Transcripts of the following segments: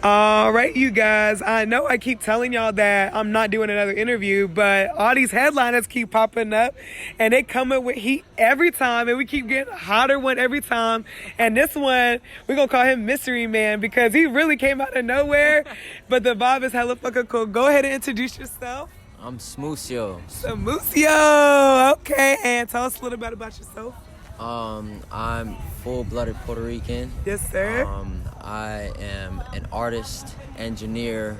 All right, you guys. I know I keep telling y'all that I'm not doing another interview, but all these headliners keep popping up, and they coming with heat every time, and we keep getting a hotter one every time. And this one, we're going to call him Mystery Man because he really came out of nowhere, but the vibe is hella fucking cool. Go ahead and introduce yourself. I'm Smoosio. Smoosio. Okay, and tell us a little bit about yourself. I'm full-blooded Puerto Rican. Yes, sir. I am an artist, engineer,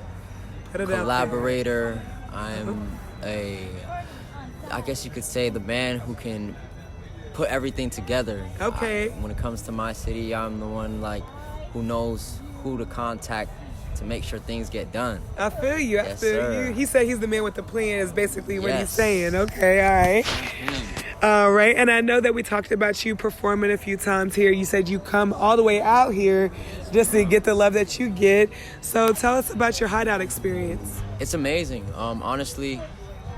Put it collaborator. I'm I guess you could say the man who can put everything together. Okay. When it comes to my city, I'm the one who knows who to contact to make sure things get done. I feel you. Yes, sir. He said he's the man with the plan is basically what Yes. he's saying. Okay, all right. All right, and I know that we talked about you performing a few times here. You said you come all the way out here just to get the love that you get. So tell us about your hideout experience. It's amazing. Honestly,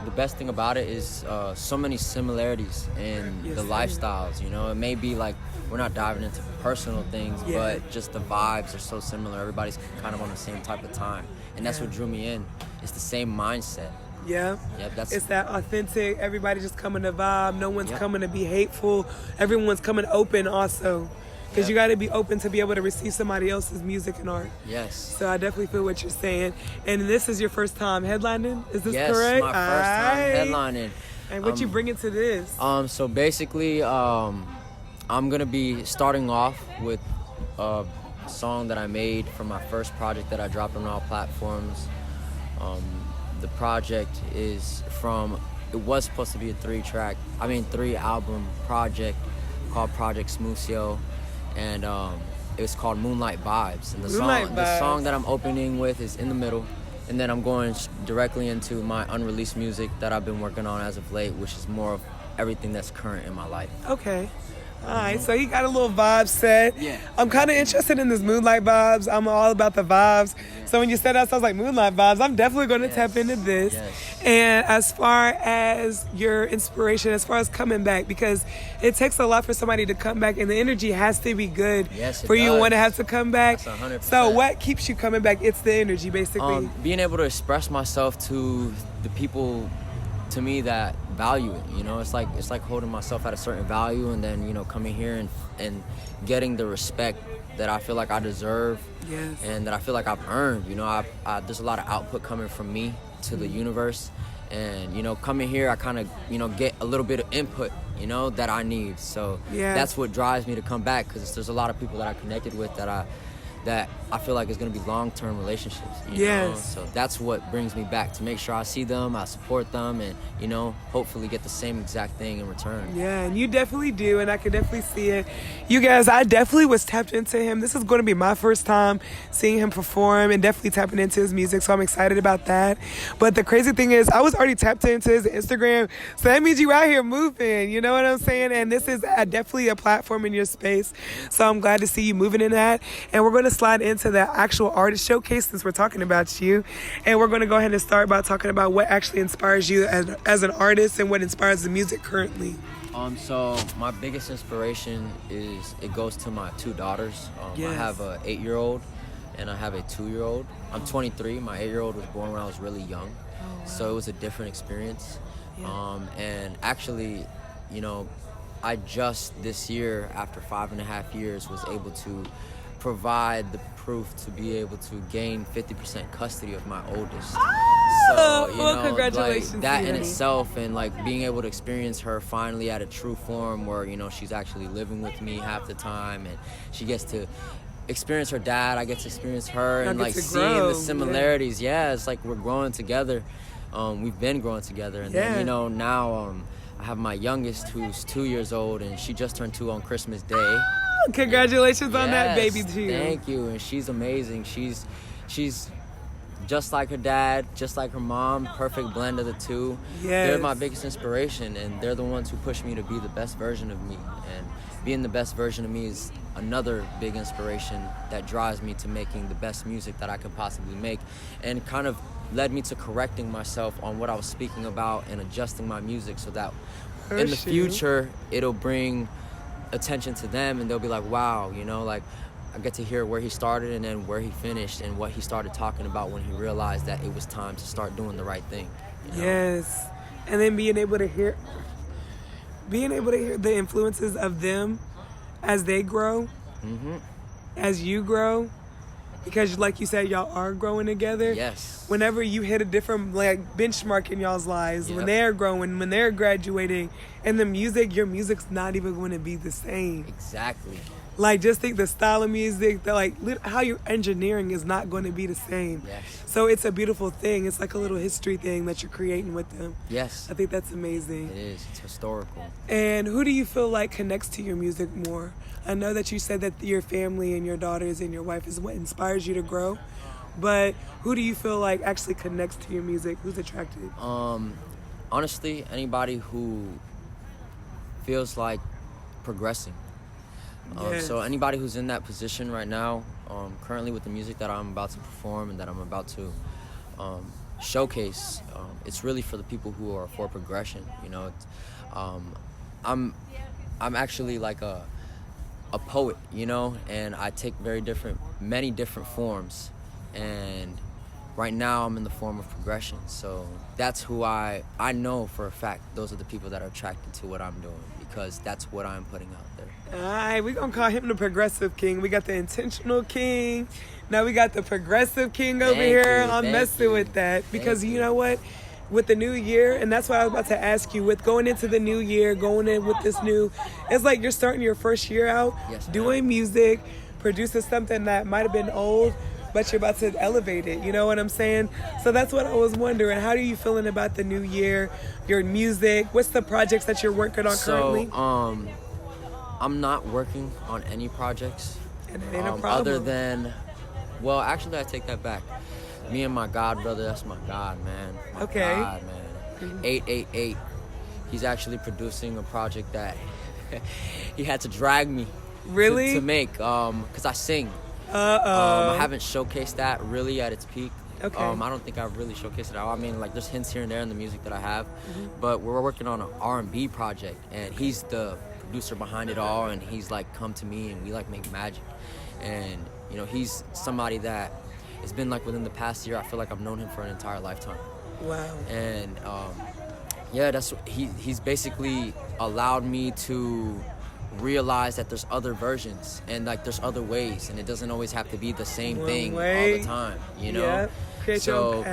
the best thing about it is so many similarities in Yes, the sir. lifestyles. You know, it may be like we're not diving into personal things, Yeah. but just the vibes are so similar. Everybody's kind of on the same type of time, and that's what drew me in. It's the same mindset. Yeah. Yep, It's that authentic, everybody just coming to vibe. No one's Yep. coming to be hateful. Everyone's coming open also. Because Yep. you got to be open to be able to receive somebody else's music and art. Yes. So I definitely feel what you're saying. And this is your first time headlining? Is this Yes, correct? my first time Aight. headlining. And what you bringing to this? So basically, I'm gonna be starting off with a song that I made from my first project that I dropped on all platforms. The project is it was supposed to be a 3-album project called Project Smoosio, and it was called Moonlight Vibes. And the song that I'm opening with is in the middle, and then I'm going directly into my unreleased music that I've been working on as of late, which is more of everything that's current in my life. Okay. All right, so you got a little vibe set. Yeah. I'm kind of interested in this Moonlight vibes. I'm all about the vibes. So when you said that, I was like, Moonlight vibes, I'm definitely going to tap into this. Yes. And as far as your inspiration, as far as coming back, because it takes a lot for somebody to come back, and the energy has to be good Yes, it for you to does. want to have to come back. That's 100%. So what keeps you coming back? It's the energy, basically. Being able to express myself to the people, to me, that value it. You know, it's like holding myself at a certain value, and then, you know, coming here and getting the respect that I feel like I deserve. Yes. And that I feel like I've earned. You know, there's a lot of output coming from me to the universe, and, you know, coming here, I kind of, you know, get a little bit of input, you know, that I need. So that's what drives me to come back, because there's a lot of people that I connected with that I feel like is going to be long-term relationships. You know? So that's what brings me back, to make sure I see them, I support them, and, you know, hopefully get the same exact thing in return. Yeah, and you definitely do, and I can definitely see it. You guys, I definitely was tapped into him. This is going to be my first time seeing him perform and definitely tapping into his music, so I'm excited about that. But the crazy thing is, I was already tapped into his Instagram, so that means you out here moving, you know what I'm saying? And this is definitely a platform in your space, so I'm glad to see you moving in that. And we're going to slide into the actual artist showcase since we're talking about you, and we're going to go ahead and start by talking about what actually inspires you as an artist and what inspires the music currently. So my biggest inspiration it goes to my 2 daughters. I have a 8-year-old and I have a 2-year-old. I'm 23. My 8-year-old was born when I was really young, so it was a different experience. And actually, you know, I just this year, after 5.5 years, was able to provide the proof to be able to gain 50% custody of my oldest. So, you know, congratulations like, that to you, in honey. itself, and like being able to experience her finally at a true form where, you know, she's actually living with me half the time, and she gets to experience her dad, I get to experience her, and like seeing the similarities. Yeah, it's like we're growing together. We've been growing together, and then, you know, now I have my youngest, who's 2 years old, and she just turned 2 on Christmas Day. Congratulations on that baby too. Thank you. And she's amazing. She's just like her dad, just like her mom, perfect blend of the two. They're my biggest inspiration, and they're the ones who push me to be the best version of me. And being the best version of me is another big inspiration that drives me to making the best music that I could possibly make, and kind of led me to correcting myself on what I was speaking about and adjusting my music so that in the future it'll bring attention to them, and they'll be like, wow, you know, like I get to hear where he started and then where he finished and what he started talking about when he realized that it was time to start doing the right thing. You know? Yes. And then being able to hear the influences of them as they grow, as you grow, because like you said, y'all are growing together. Yes. Whenever you hit a different benchmark in y'all's lives, when they're growing, when they're graduating, and your music's not even going to be the same. Exactly. Like, just think the style of music, how you're engineering is not going to be the same. Yes. So it's a beautiful thing. It's like a little history thing that you're creating with them. Yes. I think that's amazing. It is. It's historical. And who do you feel like connects to your music more? I know that you said that your family and your daughters and your wife is what inspires you to grow. But who do you feel like actually connects to your music? Who's attracted? Honestly, anybody who feels like progressing. So anybody who's in that position right now, currently with the music that I'm about to perform and that I'm about to showcase, it's really for the people who are for progression. You know, I'm actually like a poet, you know, and I take many different forms, and right now I'm in the form of progression. So that's who I know for a fact those are the people that are attracted to what I'm doing, because that's what I'm putting out there. All right, we're going to call him the progressive king. We got the intentional king. Now we got the progressive king over here. I'm messing with that because you know what? With the new year, and that's what I was about to ask you, with going into the new year, going in with this new, it's like you're starting your first year out doing music, producing something that might have been old, but you're about to elevate it. You know what I'm saying? So that's what I was wondering. How are you feeling about the new year, your music? What's the projects that you're working on currently? I'm not working on any projects. And it ain't a problem. Other than, well, actually, I take that back. Me and my god brother, that's my god, man. My god, man. 888. He's actually producing a project that he had to drag me to make, because I sing. I haven't showcased that really at its peak. Okay. I don't think I've really showcased it out. I mean, like, there's hints here and there in the music that I have, but we're working on an R&B project, and he's the producer behind it all, and he's like come to me and we like make magic. And you know, he's somebody that it's been like within the past year, I feel like I've known him for an entire lifetime. Wow. And that's he's basically allowed me to realize that there's other versions and like there's other ways, and it doesn't always have to be the same thing all the time, you know. So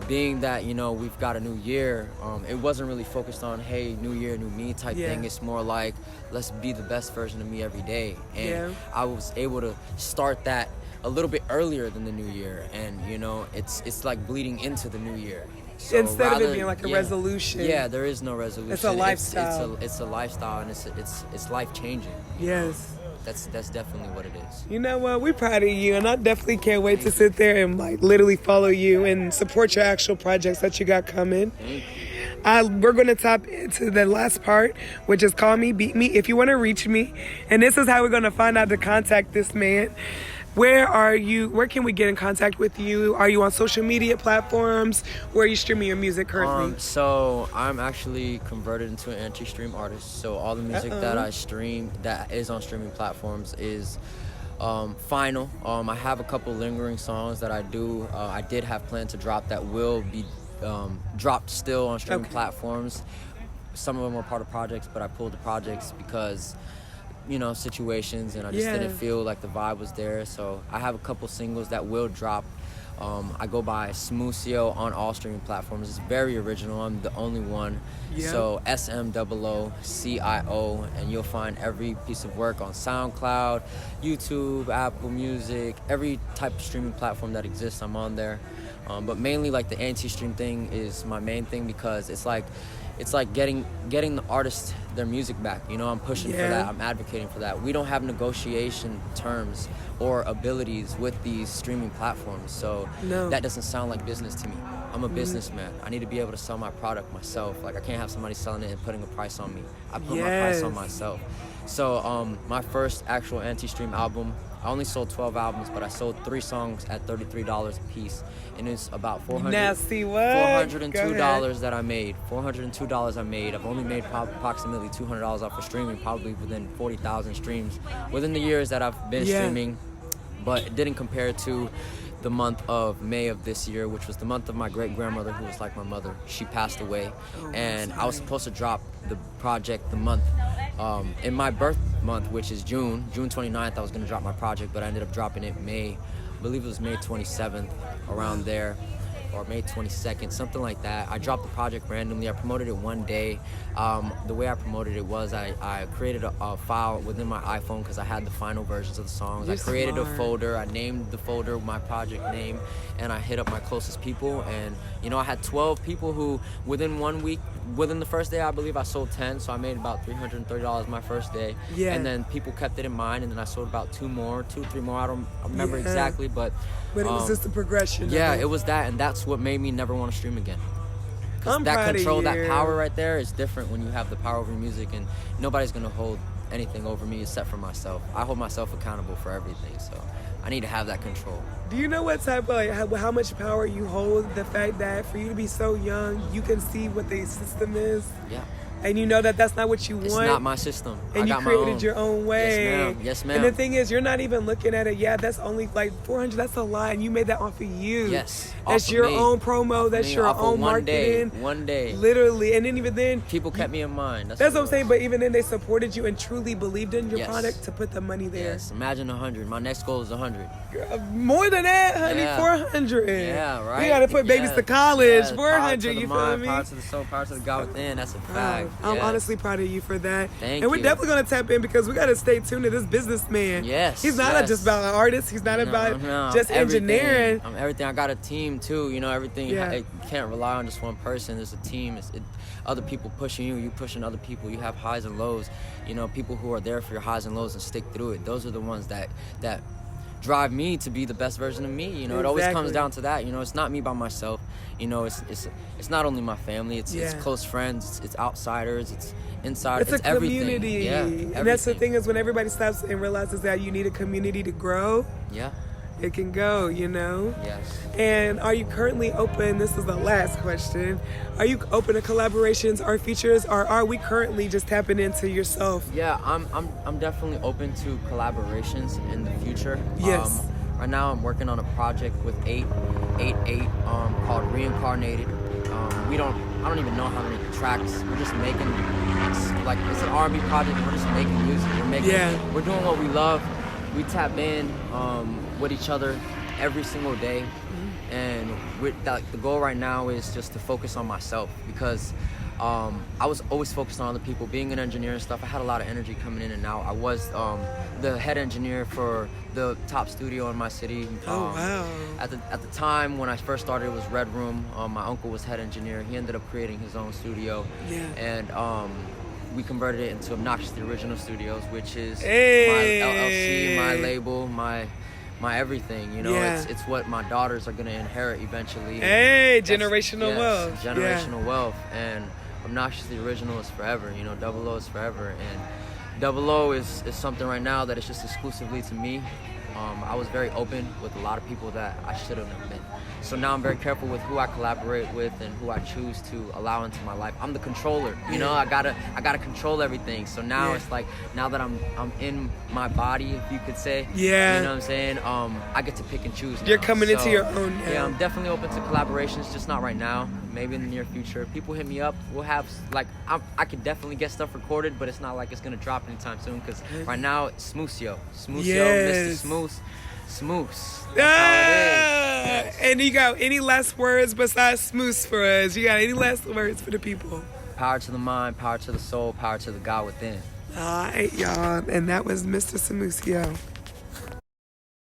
being that, you know, we've got a new year, it wasn't really focused on, hey, new year, new me type thing. It's more like, let's be the best version of me every day. And I was able to start that a little bit earlier than the new year, and you know, it's like bleeding into the new year. So instead of it being like a resolution. Yeah, there is no resolution. It's a lifestyle. It's a lifestyle, and it's life changing. Yes. That's definitely what it is. You know what? We're proud of you, and I definitely can't wait to sit there and like literally follow you and support your actual projects that you got coming. We're going to tap into the last part, which is call me, beat me, if you want to reach me. And this is how we're going to find out to contact this man. Where are you? Where can we get in contact with you? Are you on social media platforms? Where are you streaming your music currently? So I'm actually converted into an anti-stream artist. So all the music that I stream that is on streaming platforms is final. I have a couple lingering songs that I do. I did have planned to drop that will be dropped still on streaming platforms. Some of them were part of projects, but I pulled the projects because, you know, situations, and I just didn't feel like the vibe was there. So I have a couple singles that will drop. I go by Smoothio on all streaming platforms. It's very original. I'm the only one. So SMOOCIO, and you'll find every piece of work on SoundCloud, YouTube, Apple Music, every type of streaming platform that exists, I'm on there. But mainly like the anti-stream thing is my main thing, because it's like getting the artists their music back. You know, I'm pushing for that. I'm advocating for that. We don't have negotiation terms or abilities with these streaming platforms, so that doesn't sound like business to me. I'm a businessman. I need to be able to sell my product myself. Like, I can't have somebody selling it and putting a price on me. I put my price on myself. So my first actual anti-stream album, I only sold 12 albums, but I sold 3 songs at $33 a piece, and it's about $402 that I made. $402 I made. I've only made approximately $200 off of streaming, probably within 40,000 streams within the years that I've been streaming. but it didn't compare to the month of May of this year, which was the month of my great-grandmother, who was like my mother. She passed away, and I was supposed to drop the project the month in my birth month, which is June 29th. I was going to drop my project, but I ended up dropping it May, I believe it was May 27th, around there, or May 22nd, something like that. I dropped the project randomly. I promoted it one day. The way I promoted it was I created a file within my iPhone because I had the final versions of the songs. I created a folder. I named the folder my project name, and I hit up my closest people. And, you know, I had 12 people who, within 1 week, within the first day, I believe I sold 10. So I made about $330 my first day. Yeah. And then people kept it in mind, and then I sold about 2 more, 2, 3 more. I don't remember exactly, but it was just a progression. Yeah, it was that, and that's what made me never want to stream again. I'm that proud control, of you. that power right there is different when you have the power over your music, and nobody's gonna hold anything over me except for myself. I hold myself accountable for everything, so I need to have that control. Do you know what type of, like, how much power you hold? The fact that for you to be so young, you can see what the system is. Yeah. And you know that that's not what you want. It's not my system. And I you got created my own. your own way. Yes, ma'am. Yes, ma'am. And the thing is, you're not even looking at it. Yeah, that's only like 400. That's a lot. And you made that off of you. Yes. That's your own promo. That's your own marketing. One day. Literally. And then even then, people kept me in mind. That's what I'm saying. But even then, they supported you and truly believed in your Yes. product to put the money there. Yes. Imagine 100. My next goal is 100. More than that, honey. Yeah. 400. Yeah, right. We gotta put babies to college. Yes. 400. You You mind, feel me? power to the soul, power to the God within. That's a fact. I'm Yes. honestly proud of you for that. Thank and we're you. definitely going to tap in because we got to stay tuned to this businessman. Yes. He's not yes. just about an artist. He's not about just everything. engineering. I'm everything. I got a team too. You know, everything. Yeah. You can't rely on just one person. There's a team. Other people pushing you. You pushing other people. You have highs and lows. You know, people who are there for your highs and lows and stick through it. Those are the ones that drive me to be the best version of me. You know, it always comes down to that. You know, it's not me by myself. You know, it's not only my family. It's close friends. It's outsiders. It's insiders. It's a community. Everything. And that's the thing is when everybody stops and realizes that you need a community to grow. Yeah. It can go, you know? Yes. And are you currently open, this is the last question, are you open to collaborations or features, or are we currently just tapping into yourself? Yeah, I'm definitely open to collaborations in the future. Yes. Right now I'm working on a project with 888 called Reincarnated. I don't even know how many tracks. We're just making, it's an R&B project. We're just making music. We're doing what we love. We tap in with each other every single day, and the goal right now is just to focus on myself, because I was always focused on other people. Being an engineer and stuff, I had a lot of energy coming in and out. I was the head engineer for the top studio in my city. Wow. At the time when I first started, it was Red Room. My uncle was head engineer. He ended up creating his own studio. Yeah. And we converted it into Obnoxiously Original Studios, which is my LLC, my label, my everything. You know, it's what my daughters are gonna inherit eventually. Generational wealth. Generational wealth. And Obnoxiously Original is forever. You know, Double O is forever. And Double O is something right now that is just exclusively to me. I was very open with a lot of people that I shouldn't have been. So now I'm very careful with who I collaborate with and who I choose to allow into my life. I'm the controller, you know. I gotta control everything. So now it's like, now that I'm in my body, if you could say, you know what I'm saying. I get to pick and choose now. You're coming into your own now. Yeah, I'm definitely open to collaborations, just not right now. Maybe in the near future. People hit me up. We'll have I could definitely get stuff recorded, but it's not like it's gonna drop anytime soon, because right now it's Smoothio, Mr. Smooth. That's how it is. Yes. And you got any last words besides smooth for us? You got any last words for the people? Power to the mind, power to the soul, power to the God within. All right, y'all. And that was Mr. Smoothio.